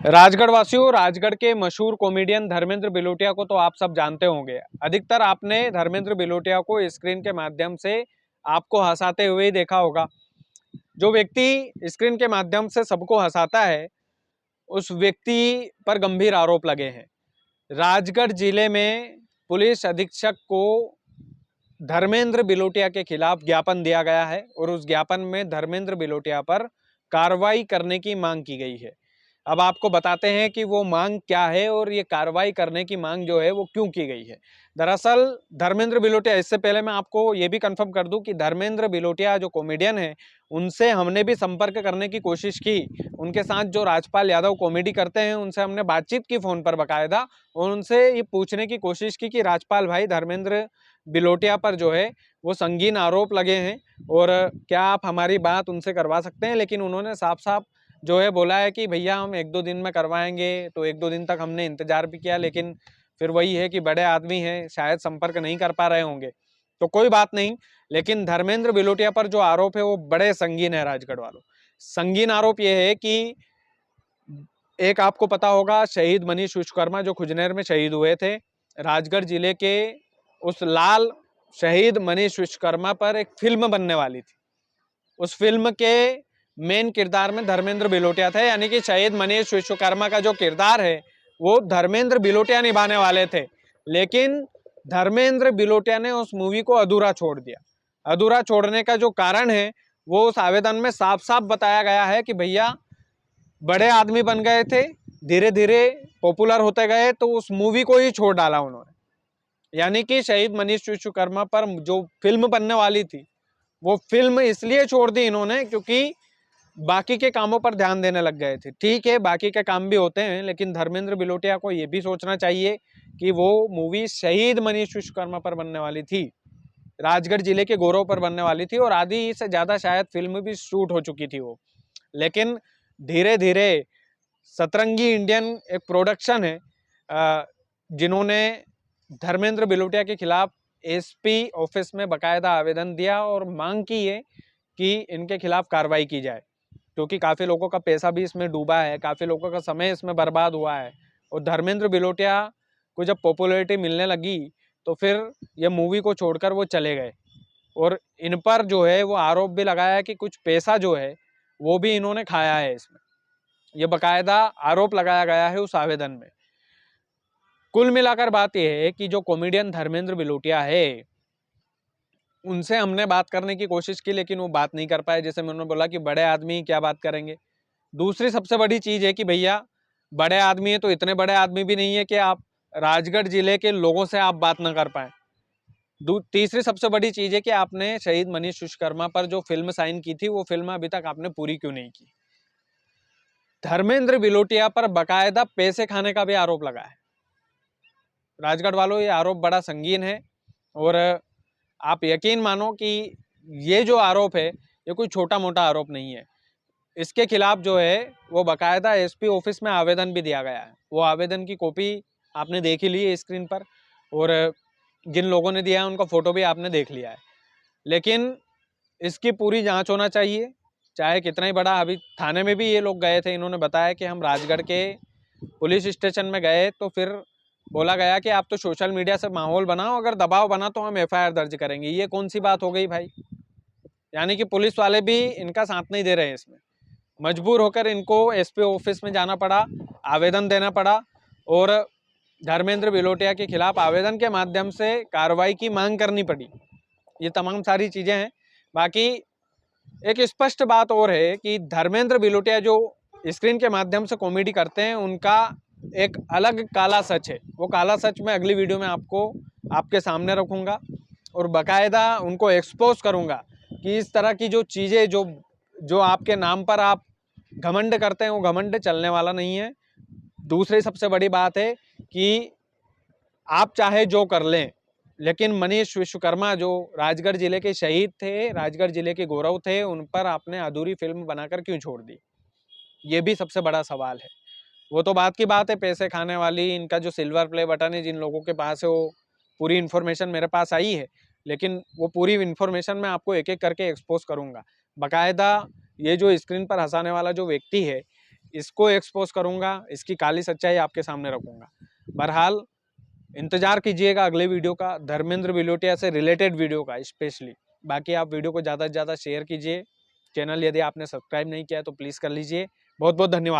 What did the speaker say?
राजगढ़ वासियों, राजगढ़ के मशहूर कॉमेडियन धर्मेंद्र बिलोटिया को तो आप सब जानते होंगे। अधिकतर आपने धर्मेंद्र बिलोटिया को स्क्रीन के माध्यम से आपको हंसाते हुए ही देखा होगा। जो व्यक्ति स्क्रीन के माध्यम से सबको हंसाता है, उस व्यक्ति पर गंभीर आरोप लगे हैं। राजगढ़ जिले में पुलिस अधीक्षक को धर्मेंद्र बिलोटिया के खिलाफ ज्ञापन दिया गया है और उस ज्ञापन में धर्मेंद्र बिलोटिया पर कार्रवाई करने की मांग की गई है। अब आपको बताते हैं कि वो मांग क्या है और ये कार्रवाई करने की मांग जो है वो क्यों की गई है। दरअसल धर्मेंद्र बिलोटिया, इससे पहले मैं आपको ये भी कंफर्म कर दूं कि धर्मेंद्र बिलोटिया जो कॉमेडियन है, उनसे हमने भी संपर्क करने की कोशिश की। उनके साथ जो राजपाल यादव कॉमेडी करते हैं, उनसे हमने बातचीत की फ़ोन पर बाकायदा, और उनसे ये पूछने की कोशिश की कि राजपाल भाई, धर्मेंद्र बिलोटिया पर जो है वो संगीन आरोप लगे हैं और क्या आप हमारी बात उनसे करवा सकते हैं। लेकिन उन्होंने साफ साफ जो है बोला है कि भैया हम 1-2 दिन में करवाएंगे। तो 1-2 दिन तक हमने इंतजार भी किया, लेकिन फिर वही है कि बड़े आदमी हैं, शायद संपर्क नहीं कर पा रहे होंगे। तो कोई बात नहीं, लेकिन धर्मेंद्र बिलोटिया पर जो आरोप है वो बड़े संगीन है। राजगढ़ वालों, संगीन आरोप ये है कि एक आपको पता होगा, शहीद मनीष विश्वकर्मा जो खुजनेर में शहीद हुए थे, राजगढ़ जिले के उस लाल शहीद मनीष विश्वकर्मा पर एक फिल्म बनने वाली थी। उस फिल्म के मेन किरदार में धर्मेंद्र बिलोटिया थे, यानी कि शहीद मनीष विश्वकर्मा का जो किरदार है वो धर्मेंद्र बिलोटिया निभाने वाले थे। लेकिन धर्मेंद्र बिलोटिया ने उस मूवी को अधूरा छोड़ दिया। अधूरा छोड़ने का जो कारण है वो उस आवेदन में साफ साफ बताया गया है कि भैया बड़े आदमी बन गए थे, धीरे धीरे पॉपुलर होते गए, तो उस मूवी को ही छोड़ डाला उन्होंने। यानी कि शहीद मनीष विश्वकर्मा पर जो फिल्म बनने वाली थी, वो फिल्म इसलिए छोड़ दी इन्होंने क्योंकि बाकी के कामों पर ध्यान देने लग गए थे। ठीक है, बाकी के काम भी होते हैं, लेकिन धर्मेंद्र बिलोटिया को ये भी सोचना चाहिए कि वो मूवी शहीद मनीष विश्वकर्मा पर बनने वाली थी, राजगढ़ जिले के गौरव पर बनने वाली थी, और आधी से ज़्यादा शायद फिल्म भी शूट हो चुकी थी वो। लेकिन धीरे धीरे सतरंगी इंडियन एक प्रोडक्शन है, जिन्होंने धर्मेंद्र बिलोटिया के खिलाफ एसपी ऑफिस में बाकायदा आवेदन दिया और मांग की है कि इनके खिलाफ कार्रवाई की जाए, क्योंकि काफ़ी लोगों का पैसा भी इसमें डूबा है, काफ़ी लोगों का समय इसमें बर्बाद हुआ है। और धर्मेंद्र बिलोटिया को जब पॉपुलैरिटी मिलने लगी तो फिर ये मूवी को छोड़कर वो चले गए, और इन पर जो है वो आरोप भी लगाया है कि कुछ पैसा जो है वो भी इन्होंने खाया है इसमें। ये बाकायदा आरोप लगाया गया है उस आवेदन में। कुल मिलाकर बात यह है कि जो कॉमेडियन धर्मेंद्र बिलोटिया है, उनसे हमने बात करने की कोशिश की, लेकिन वो बात नहीं कर पाए। जैसे मैंने बोला कि बड़े आदमी क्या बात करेंगे। दूसरी सबसे बड़ी चीज़ है कि भैया बड़े आदमी है तो इतने बड़े आदमी भी नहीं है कि आप राजगढ़ जिले के लोगों से आप बात ना कर पाए। तीसरी सबसे बड़ी चीज़ है कि आपने शहीद मनीष विश्वकर्मा पर जो फिल्म साइन की थी, वो फिल्म अभी तक आपने पूरी क्यों नहीं की। धर्मेंद्र बिलोटिया पर बाकायदा पैसे खाने का भी आरोप लगा है। राजगढ़ वालों, ये आरोप बड़ा संगीन है, और आप यकीन मानो कि ये जो आरोप है ये कोई छोटा मोटा आरोप नहीं है। इसके खिलाफ जो है वो बाकायदा एसपी ऑफिस में आवेदन भी दिया गया है। वो आवेदन की कॉपी आपने देख ही ली है स्क्रीन पर, और जिन लोगों ने दिया है उनका फोटो भी आपने देख लिया है। लेकिन इसकी पूरी जांच होना चाहिए, चाहे कितना ही बड़ा। अभी थाने में भी ये लोग गए थे, इन्होंने बताया कि हम राजगढ़ के पुलिस स्टेशन में गए तो फिर बोला गया कि आप तो सोशल मीडिया से माहौल बनाओ, अगर दबाव बना तो हम एफआईआर दर्ज करेंगे। ये कौन सी बात हो गई भाई। यानी कि पुलिस वाले भी इनका साथ नहीं दे रहे हैं इसमें। मजबूर होकर इनको एसपी ऑफिस में जाना पड़ा, आवेदन देना पड़ा, और धर्मेंद्र बिलोटिया के खिलाफ आवेदन के माध्यम से कार्रवाई की मांग करनी पड़ी। ये तमाम सारी चीज़ें हैं। बाकी एक स्पष्ट बात और है कि धर्मेंद्र बिलोटिया जो स्क्रीन के माध्यम से कॉमेडी करते हैं, उनका एक अलग काला सच है। वो काला सच मैं अगली वीडियो में आपके सामने रखूँगा और बाकायदा उनको एक्सपोज करूँगा कि इस तरह की जो चीज़ें जो आपके नाम पर आप घमंड करते हैं, वो घमंड चलने वाला नहीं है। दूसरी सबसे बड़ी बात है कि आप चाहे जो कर लें, लेकिन मनीष विश्वकर्मा जो राजगढ़ जिले के शहीद थे, राजगढ़ जिले के गौरव थे, उन पर आपने अधूरी फिल्म बनाकर क्यों छोड़ दी, ये भी सबसे बड़ा सवाल है। वो तो बात की बात है, पैसे खाने वाली इनका जो सिल्वर प्ले बटन है, जिन लोगों के पास है, वो पूरी इन्फॉर्मेशन मेरे पास आई है, लेकिन वो पूरी इन्फॉर्मेशन मैं आपको एक एक करके एक्सपोज करूँगा। बाकायदा ये जो स्क्रीन पर हंसाने वाला जो व्यक्ति है, इसको एक्सपोज करूंगा, इसकी काली सच्चाई आपके सामने रखूंगा। बहरहाल इंतजार कीजिएगा अगले वीडियो का, धर्मेंद्र बिलोटिया से रिलेटेड वीडियो का स्पेशली। बाकी आप वीडियो को ज़्यादा से ज़्यादा शेयर कीजिए। चैनल यदि आपने सब्सक्राइब नहीं किया है तो प्लीज़ कर लीजिए। बहुत बहुत धन्यवाद।